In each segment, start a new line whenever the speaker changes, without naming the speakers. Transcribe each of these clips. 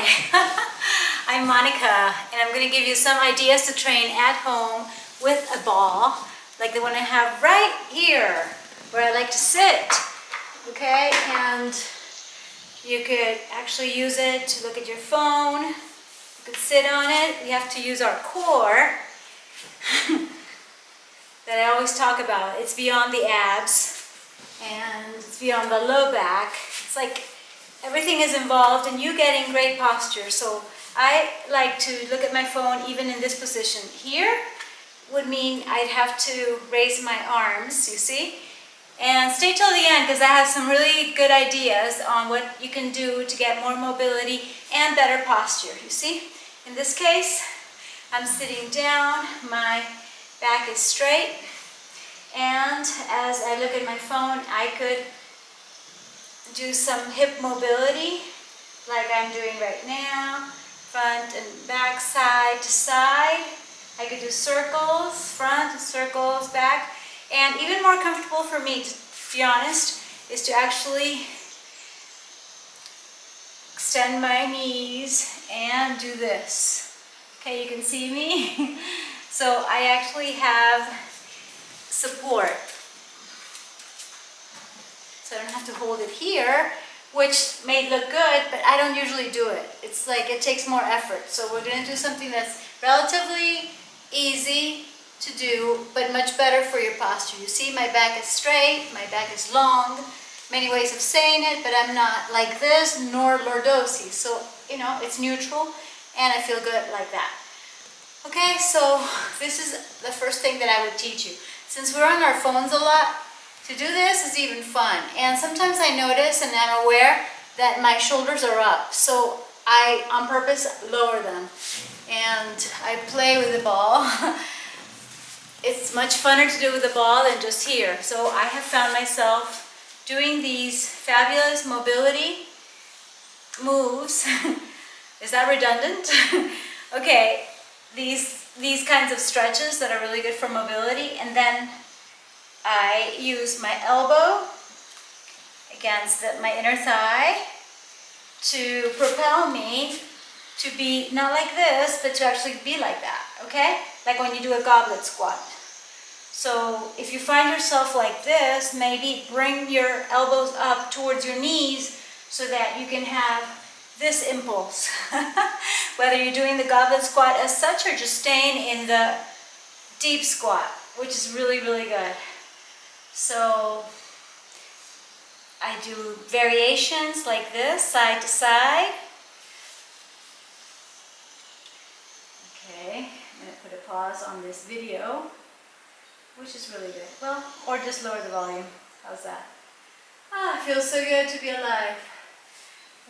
Hi, I'm Monica, and I'm going to give you some ideas to train at home with a ball, like the one I have right here, where I like to sit, okay? And you could actually use it to look at your phone. You could sit on it. We have to use our core that I always talk about. It's beyond the abs, and it's beyond the low back. It's like everything is involved in you getting great posture. So I like to look at my phone even in this position. Here would mean I'd have to raise my arms, you see? And stay till the end because I have some really good ideas on what you can do to get more mobility and better posture, you see? In this case, I'm sitting down, my back is straight, and as I look at my phone, I could do some hip mobility like I'm doing right now, front and back, side to side. I could do circles, front, circles, back, and even more comfortable for me, to be honest, is to actually extend my knees and do this. Okay, you can see me. So I actually have support. So I don't have to hold it here, which may look good, but I don't usually do it. It's like it takes more effort. So we're going to do something that's relatively easy to do, but much better for your posture. You see, my back is straight, my back is long. Many ways of saying it, but I'm not like this nor lordosis. So, you know, it's neutral, and I feel good like that. Okay, so this is the first thing that I would teach you. Since we're on our phones a lot, to do this is even fun. And sometimes I notice and I'm aware that my shoulders are up. So I, on purpose, lower them. And I play with the ball. It's much funner to do with the ball than just here. So I have found myself doing these fabulous mobility moves. Is that redundant? Okay, these kinds of stretches that are really good for mobility, and then I use my elbow against my inner thigh to propel me to be not like this, but to actually be like that, okay? Like when you do a goblet squat. So if you find yourself like this, maybe bring your elbows up towards your knees so that you can have this impulse. Whether you're doing the goblet squat as such or just staying in the deep squat, which is really, really good. So I do variations like this, side to side. Okay, I'm going to put a pause on this video, which is really good. Well, or just lower the volume. How's that? Ah, it feels so good to be alive.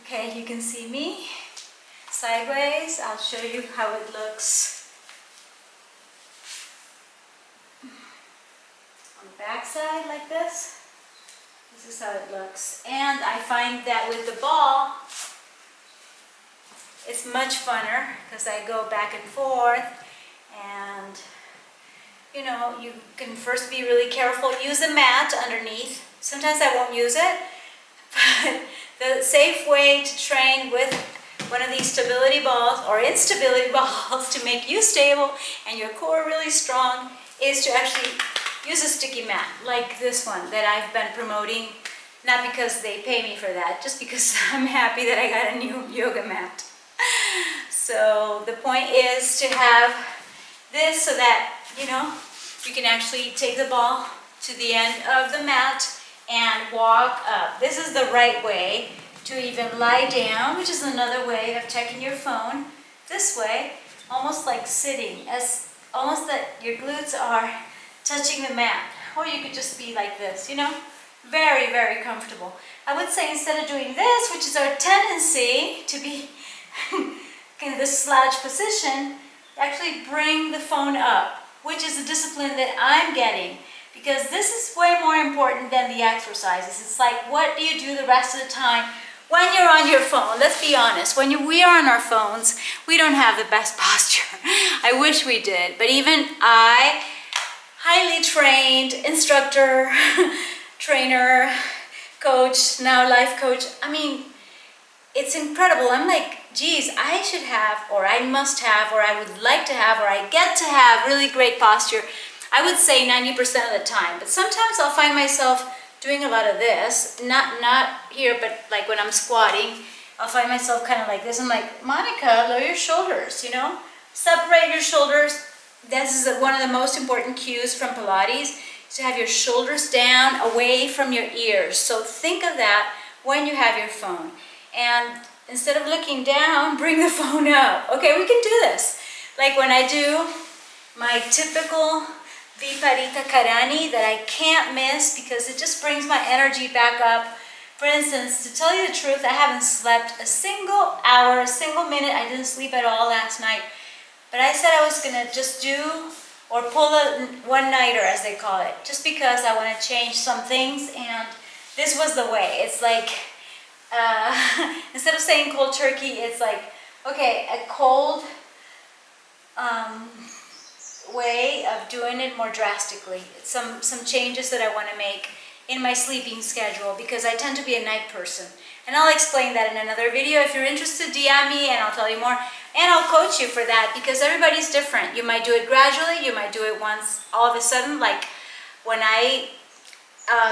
Okay, you can see me sideways. I'll show you how it looks on the back side like this. This is how it looks. And I find that with the ball, it's much funner because I go back and forth, and you know, you can first be really careful. Use a mat underneath. Sometimes I won't use it, but the safe way to train with one of these stability balls or instability balls to make you stable and your core really strong is to actually use a sticky mat like this one that I've been promoting, not because they pay me for that, just because I'm happy that I got a new yoga mat. So the point is to have this so that, you know, you can actually take the ball to the end of the mat and walk up. This is the right way to even lie down, which is another way of checking your phone. This way, almost like sitting, as almost that your glutes are touching the mat. Or you could just be like this, you know, very, very comfortable. I would say instead of doing this, which is our tendency to be in this slouch position, actually bring the phone up, which is a discipline that I'm getting, because this is way more important than the exercises. It's like, what do you do the rest of the time when you're on your phone? Let's be honest, when we are on our phones, we don't have the best posture. I wish we did, but even I, highly trained instructor, trainer, coach, now life coach, I mean, it's incredible. I'm like geez, I should have, or I must have, or I would like to have, or I get to have really great posture, I would say 90% of the time. But sometimes I'll find myself doing a lot of this, not here, but like when I'm squatting, I'll find myself kind of like this. I'm like, Monica, lower your shoulders, you know? Separate your shoulders. This is one of the most important cues from Pilates, is to have your shoulders down, away from your ears. So think of that when you have your phone. And instead of looking down, bring the phone up. Okay, we can do this. Like when I do my typical Viparita Karani that I can't miss because it just brings my energy back up. For instance, to tell you the truth, I haven't slept a single hour, a single minute. I didn't sleep at all last night. But I said I was going to just do or pull a one-nighter, as they call it, just because I want to change some things. And this was the way. It's like, instead of saying cold turkey, it's like, okay, a cold way of doing it more drastically. It's some changes that I want to make in my sleeping schedule because I tend to be a night person. And I'll explain that in another video. If you're interested, DM me and I'll tell you more. And I'll coach you for that because everybody's different. You might do it gradually, you might do it once all of a sudden. Like when I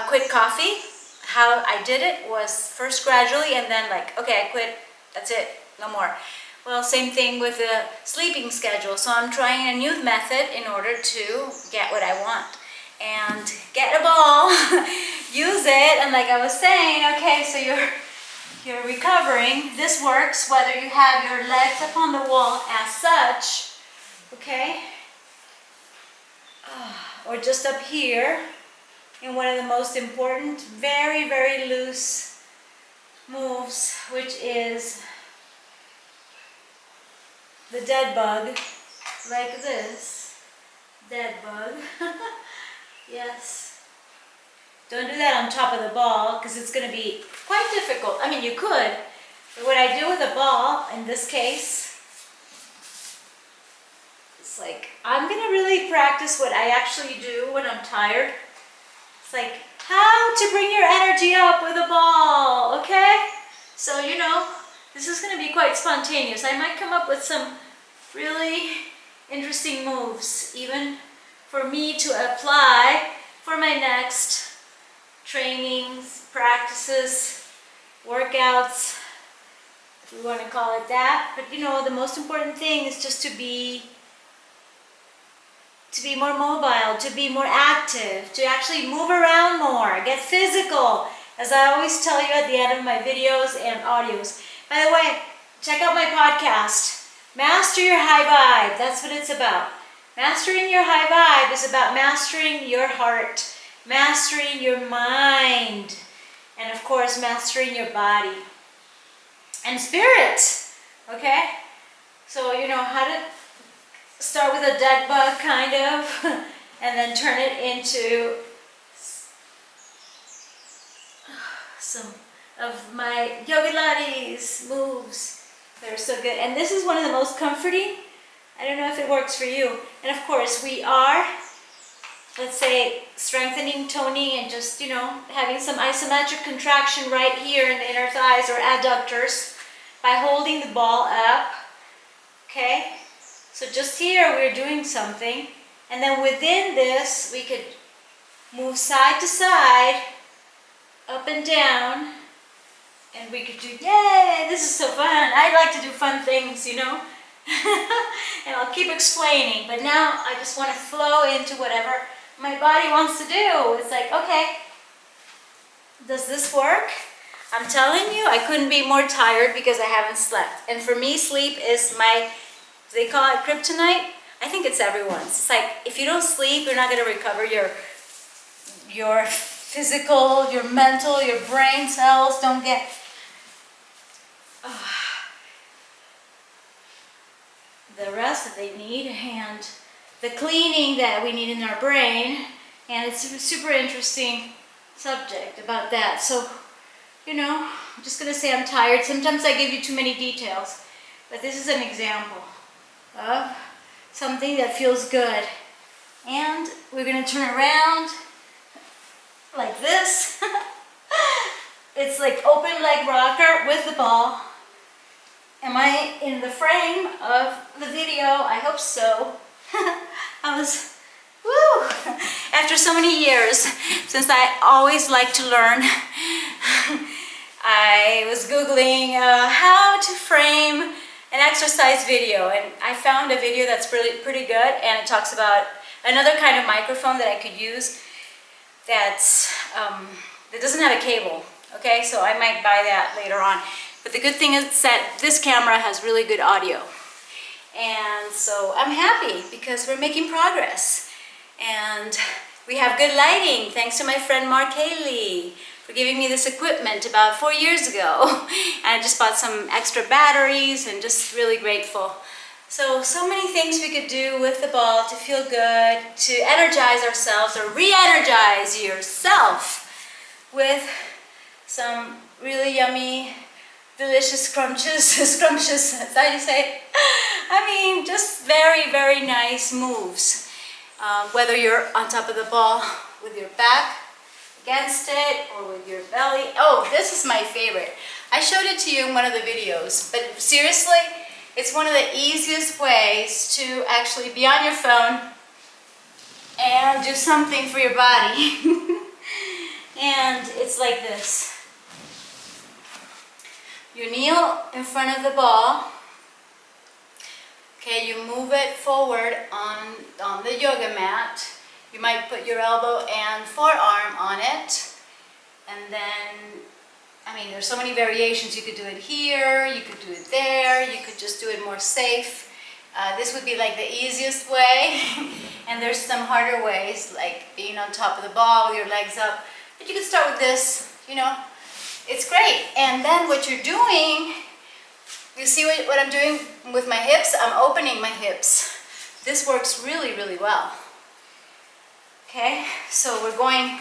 quit coffee, how I did it was first gradually and then like, okay, I quit, that's it, no more. Well, same thing with the sleeping schedule. So I'm trying a new method in order to get what I want. And get a ball, use it, and like I was saying, okay, so you're recovering. This works whether you have your legs up on the wall as such, okay, or just up here in one of the most important, very, very loose moves, which is the dead bug, like this, dead bug. Yes. Don't do that on top of the ball because it's going to be quite difficult. I mean, you could, but what I do with a ball, in this case, it's like, I'm going to really practice what I actually do when I'm tired. It's like, how to bring your energy up with a ball, okay? So, you know, this is going to be quite spontaneous. I might come up with some really interesting moves, even for me to apply for my next trainings, practices, workouts, if we want to call it that. But you know, the most important thing is just to be more mobile, to be more active, to actually move around more, get physical, as I always tell you at the end of my videos and audios. By the way, check out my podcast, Master Your High Vibe. That's what it's about. Mastering your high vibe is about mastering your heart, mastering your mind, and of course, mastering your body and spirit, okay? So you know how to start with a dead bug, kind of, and then turn it into some of my Yogi Lattes moves. They're so good. And this is one of the most comforting. I don't know if it works for you. And of course, we are, let's say, strengthening, toning, and just, you know, having some isometric contraction right here in the inner thighs or adductors by holding the ball up, okay? So just here, we're doing something. And then within this, we could move side to side, up and down, and we could do, yay, this is so fun. I like to do fun things, you know? And I'll keep explaining, but now I just want to flow into whatever my body wants to do. It's like, okay, does this work? I'm telling you, I couldn't be more tired because I haven't slept. And for me, sleep is my, they call it kryptonite. I think it's everyone's. It's like, if you don't sleep, you're not going to recover your physical, your mental, your brain cells don't get the rest that they need, and the cleaning that we need in our brain. And it's a super interesting subject about that. So, you know, I'm just going to say I'm tired. Sometimes I give you too many details, but this is an example of something that feels good. And we're going to turn around like this. It's like open leg rocker with the ball. Am I in the frame of the video? I hope so. Woo! After so many years, since I always like to learn, I was Googling how to frame an exercise video, and I found a video that's pretty good, and it talks about another kind of microphone that I could use that doesn't have a cable. Okay, so I might buy that later on. But the good thing is that this camera has really good audio. And so I'm happy because we're making progress. And we have good lighting, thanks to my friend Mark Haley for giving me this equipment about 4 years ago. And I just bought some extra batteries and just really grateful. So many things we could do with the ball to feel good, to energize ourselves or re-energize yourself with some really yummy, delicious, scrumptious, how do you say it? I mean, just very, very nice moves. Whether you're on top of the ball with your back against it or with your belly. Oh, this is my favorite. I showed it to you in one of the videos, but seriously, it's one of the easiest ways to actually be on your phone and do something for your body. And it's like this. You kneel in front of the ball. Okay, you move it forward on the yoga mat. You might put your elbow and forearm on it. And then, I mean, there's so many variations. You could do it here, you could do it there, you could just do it more safe. This would be like the easiest way. And there's some harder ways, like being on top of the ball with your legs up. But you could start with this, you know. It's great. And then what you're doing, you see what I'm doing with my hips? I'm opening my hips. This works really, really well. Okay, so we're going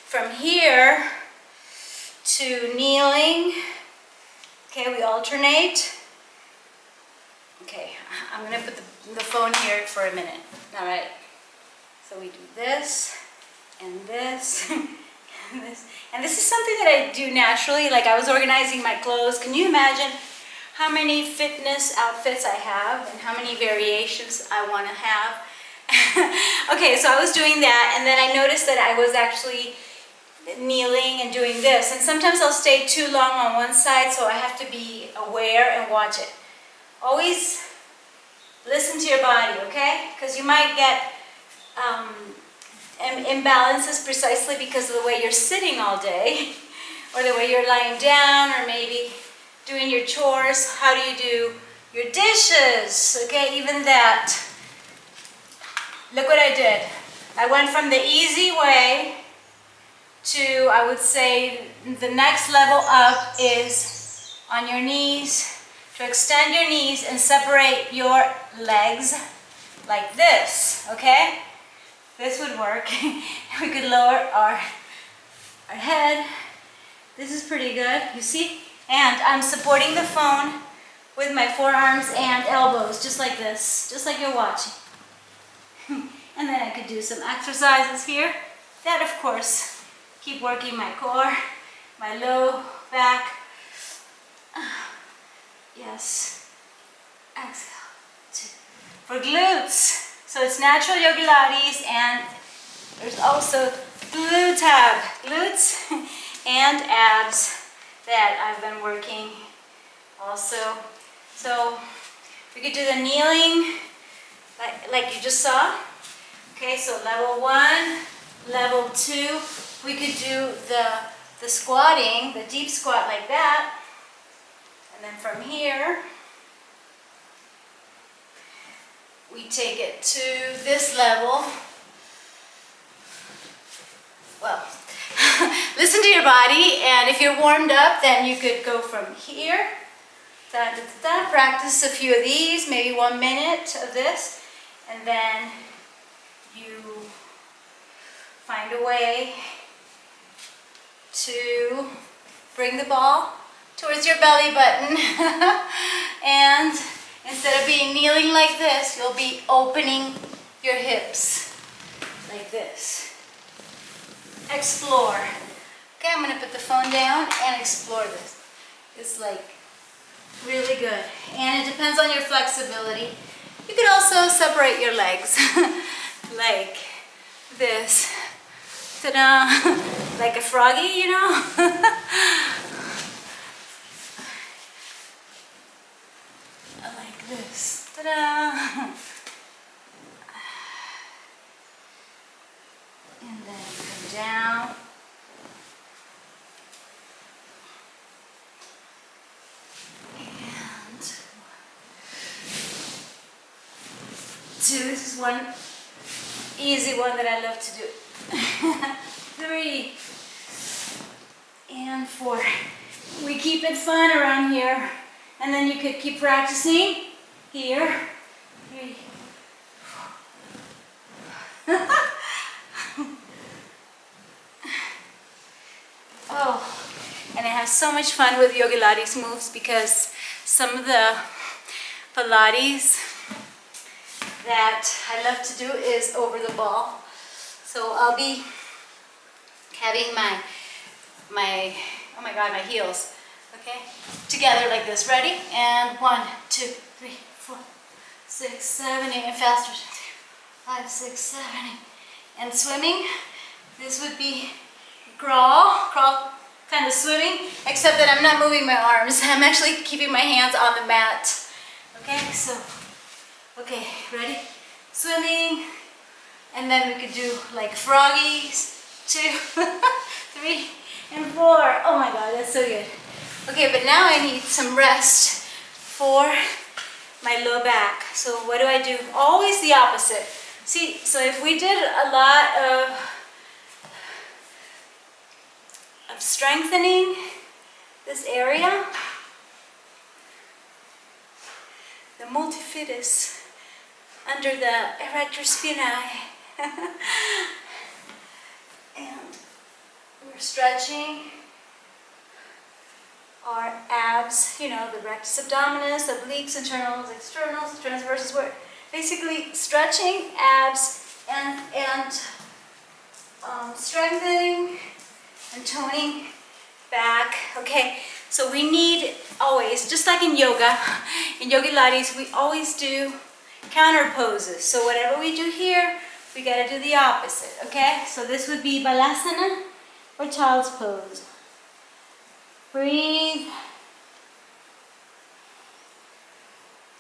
from here to kneeling. Okay, we alternate. Okay, I'm gonna put the phone here for a minute. All right, so we do this and this and this. And this is something that I do naturally, like I was organizing my clothes. Can you imagine how many fitness outfits I have and how many variations I want to have? Okay, so I was doing that, and then I noticed that I was actually kneeling and doing this. And sometimes I'll stay too long on one side, so I have to be aware and watch it. Always listen to your body, okay? Because you might get imbalances precisely because of the way you're sitting all day, or the way you're lying down, or maybe doing your chores. How do you do your dishes? Okay, even that. Look what I did. I went from the easy way to, I would say, the next level up is on your knees, to extend your knees and separate your legs like this, okay? This would work. We could lower our head. This is pretty good, you see? And I'm supporting the phone with my forearms and elbows, just like this, just like you're watching. And then I could do some exercises here that, of course, keep working my core, my low back. Yes. Exhale. For glutes. So it's natural yoga Pilates, and there's also glutes and abs that I've been working also. So we could do the kneeling like you just saw. Okay, so level 1, level 2. We could do the squatting, the deep squat like that. And then from here, we take it to this level. Well, listen to your body, and if you're warmed up, then you could go from here. Practice a few of these, maybe 1 minute of this, and then you find a way to bring the ball towards your belly button. And instead of being kneeling like this, you'll be opening your hips like this. Explore. Okay, I'm going to put the phone down and explore this. It's like really good. And it depends on your flexibility. You could also separate your legs like this. Ta-da! Like a froggy, you know? Like this. Ta-da! And then come down. And 2. This is one easy one that I love to do. 3 and 4. We keep it fun around here, and then you could keep practicing here. 3, 4. Oh, and I have so much fun with Yogi Lattes moves because some of the Pilates that I love to do is over the ball. So I'll be having my oh my god, my heels, okay, together like this. Ready? And 1, 2, 3, 4, 6, 7, 8, and faster. 5, 6, 7, 8. And swimming, this would be crawl, kind of swimming, except that I'm not moving my arms. I'm actually keeping my hands on the mat. Okay, so, okay, ready? Swimming, and then we could do like froggies. 2, 3, and 4. Oh my god, that's so good. Okay, but now I need some rest for my low back. So what do? Always the opposite. See, so if we did a lot of strengthening this area, the multifidus under the erector spinae. And we're stretching our abs, you know, the rectus abdominis, obliques, internals, externals, transverses. We're basically stretching abs and strengthening and toning back. Okay, so we need always, just like in yoga, in Yogi Lattes, we always do counter poses. So whatever we do here, we gotta do the opposite, okay? So this would be Balasana or Child's Pose. Breathe.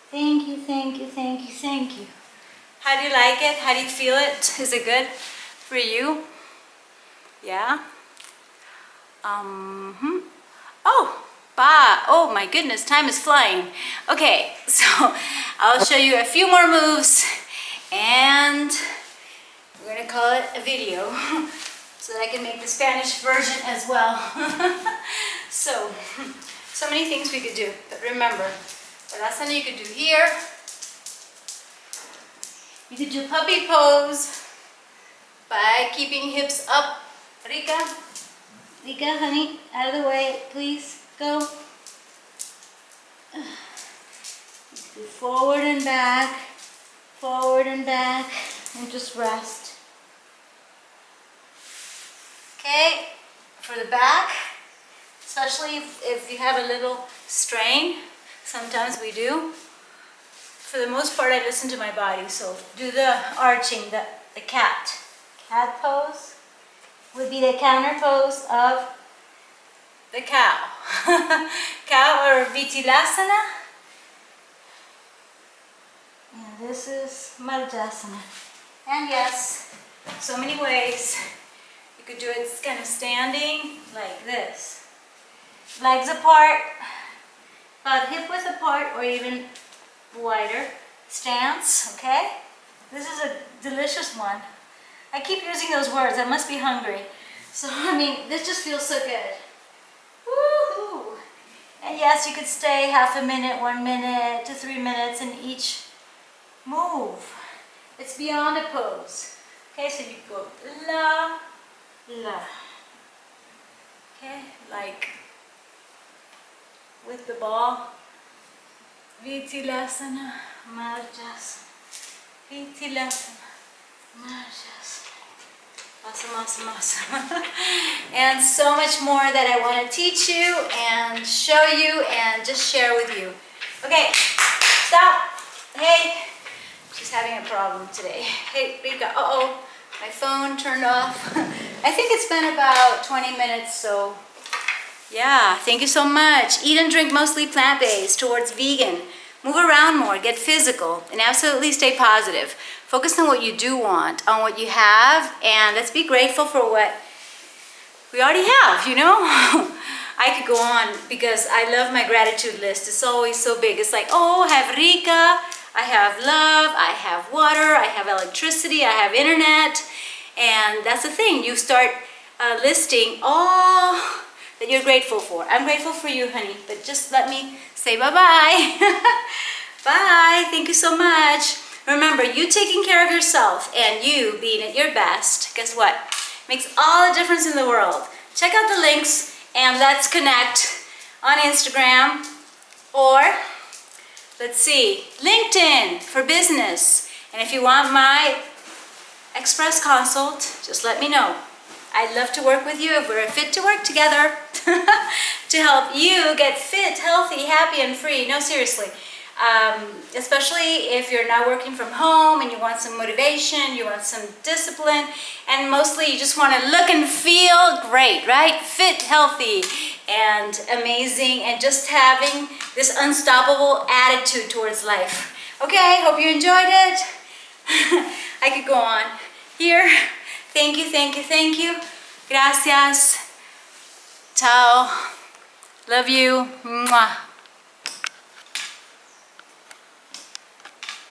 Thank you, thank you, thank you, thank you. How do you like it? How do you feel it? Is it good for you? Yeah? Oh my goodness, time is flying. Okay, so I'll show you a few more moves and we're gonna call it a video so that I can make the Spanish version as well. So many things we could do, but remember, Balasana you could do here. You could do puppy pose by keeping hips up. Rika, honey, out of the way, please, go. Do forward and back, and just rest. Okay, for the back, especially if you have a little strain, sometimes we do. For the most part, I listen to my body, so do the arching, the cat. Cat pose would be the counter pose of the cow. Cow or Vitilasana. And this is Marjasana. And yes, so many ways. You could do it kind of standing like this. Legs apart, about hip width apart or even wider. Stance, okay? This is a delicious one. I keep using those words, I must be hungry. So, I mean, this just feels so good. Woohoo! And yes, you could stay half a minute, 1 minute to 3 minutes in each move. It's beyond a pose. Okay, so you go la, la. Okay, like with the ball. Vitilasana, Marjasana. Vitilasana, Marjasana. Awesome, awesome, awesome. And so much more that I want to teach you and show you and just share with you. Okay, stop. Hey, she's having a problem today. Hey, Rika, uh-oh, my phone turned off. I think it's been about 20 minutes, so yeah, thank you so much. Eat and drink mostly plant-based towards vegan. Move around more, get physical, and absolutely stay positive. Focus on what you do want, on what you have, and let's be grateful for what we already have, you know? I could go on because I love my gratitude list. It's always so big. It's like, oh, I have Rika, I have love, I have water, I have electricity, I have internet. And that's the thing. You start listing all that you're grateful for. I'm grateful for you, honey, but just let me say bye-bye. Bye. Thank you so much. Remember, you taking care of yourself and you being at your best, guess what? Makes all the difference in the world. Check out the links and let's connect on Instagram or, let's see, LinkedIn for business. And if you want my express consult, just let me know. I'd love to work with you if we're fit to work together to help you get fit, healthy, happy, and free. No, seriously. Especially if you're now working from home and you want some motivation, you want some discipline, and mostly you just want to look and feel great, right? Fit, healthy, and amazing, and just having this unstoppable attitude towards life. Okay, hope you enjoyed it. I could go on. Here, thank you, thank you, thank you. Gracias. Ciao. Love you. Mwah.